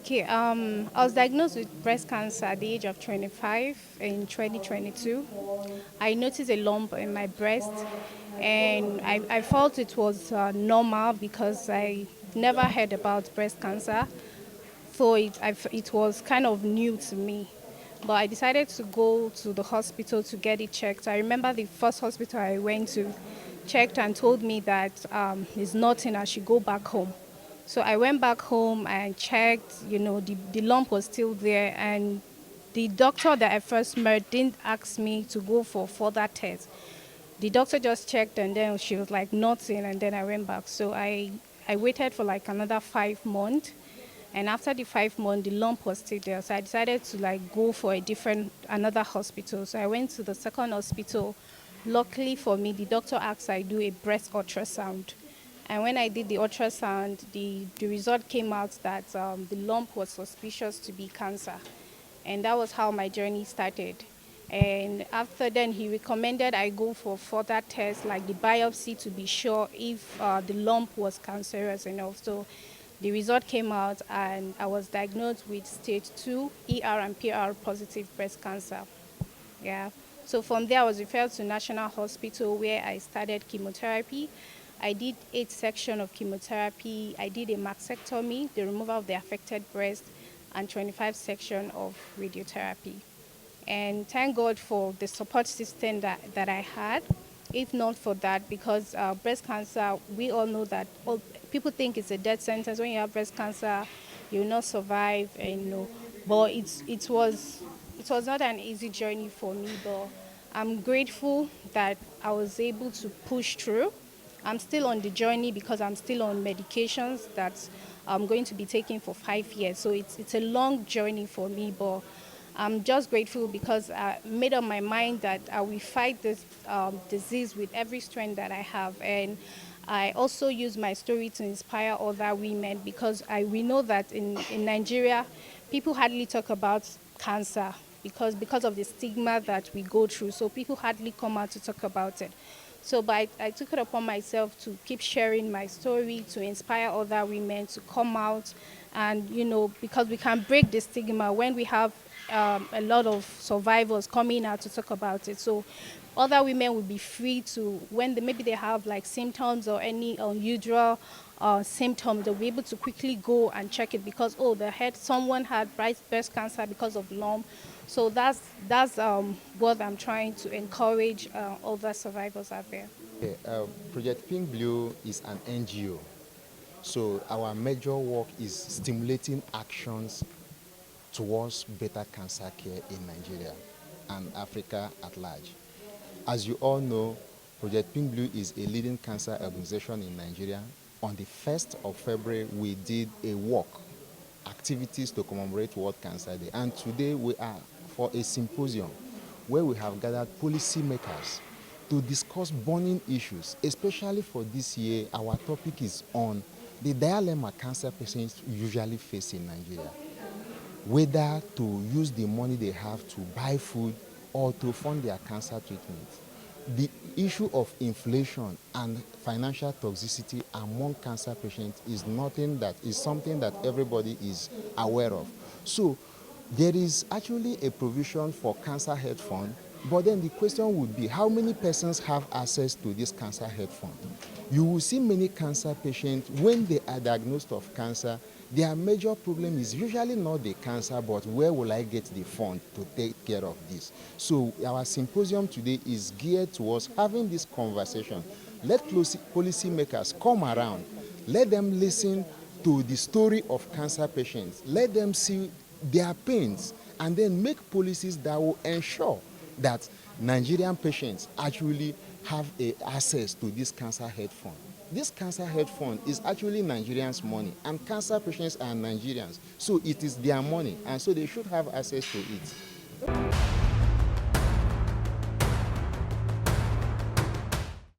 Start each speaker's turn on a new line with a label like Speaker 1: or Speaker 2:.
Speaker 1: Okay, I was diagnosed with breast cancer at the age of 25 in 2022. I noticed a lump in my breast, and I felt it was normal because I never heard about breast cancer. So it was kind of new to me. But I decided to go to the hospital to get it checked. I remember the first hospital I went to checked and told me that it's nothing, I should go back home. So I went back home and checked, the lump was still there. And the doctor that I first met didn't ask me to go for further tests. The doctor just checked and then she was like nothing, and then I went back. So I waited for like another 5 months, and after the 5 months the lump was still there. So I decided to like go for another hospital. So I went to the second hospital. Luckily for me, the doctor asked I do a breast ultrasound. And when I did the ultrasound, the result came out that the lump was suspicious to be cancer. And that was how my journey started. And after then, he recommended I go for further tests like the biopsy to be sure if the lump was cancerous enough. So the result came out and I was diagnosed with stage 2 ER and PR positive breast cancer. Yeah. So from there, I was referred to National Hospital where I started chemotherapy. I did 8 sections of chemotherapy. I did a mastectomy, the removal of the affected breast, and 25 sections of radiotherapy. And thank God for the support system that I had. If not for that, because breast cancer, we all know that people think it's a death sentence. When you have breast cancer, you will not survive, and but it was not an easy journey for me. But I'm grateful that I was able to push through. I'm still on the journey because I'm still on medications that I'm going to be taking for 5 years. So it's a long journey for me, but I'm just grateful because I made up my mind that I will fight this disease with every strength that I have. And I also use my story to inspire other women because we know that in Nigeria, people hardly talk about cancer because of the stigma that we go through. So people hardly come out to talk about it. So but I took it upon myself to keep sharing my story, to inspire other women to come out. And, because we can break the stigma when we have a lot of survivors coming out to talk about it. So other women will be free to, when maybe they have like symptoms or any unusual symptoms, they'll be able to quickly go and check it because, oh, someone had breast cancer because of lump. So that's what I'm trying to encourage other survivors out there.
Speaker 2: Okay, Project Pink Blue is an NGO. So our major work is stimulating actions towards better cancer care in Nigeria and Africa at large. As you all know, Project Pink Blue is a leading cancer organization in Nigeria. On the 1st of February, we did a walk, activities to commemorate World Cancer Day. And today we are for a symposium where we have gathered policymakers to discuss burning issues. Especially for this year, our topic is on the dilemma cancer patients usually face in Nigeria. Whether to use the money they have to buy food or to fund their cancer treatment. The issue of inflation and financial toxicity among cancer patients is something that everybody is aware of. So there is actually a provision for cancer health fund, but then the question would be how many persons have access to this cancer health fund? You will see many cancer patients, when they are diagnosed of cancer, their major problem is usually not the cancer, but where will I get the fund to take care of this? So our symposium today is geared towards having this conversation. Let policymakers come around. Let them listen to the story of cancer patients. Let them see their pains and then make policies that will ensure that Nigerian patients actually have access to this cancer health fund. This cancer health fund is actually Nigerians' money, and cancer patients are Nigerians, so it is their money, and so they should have access to it.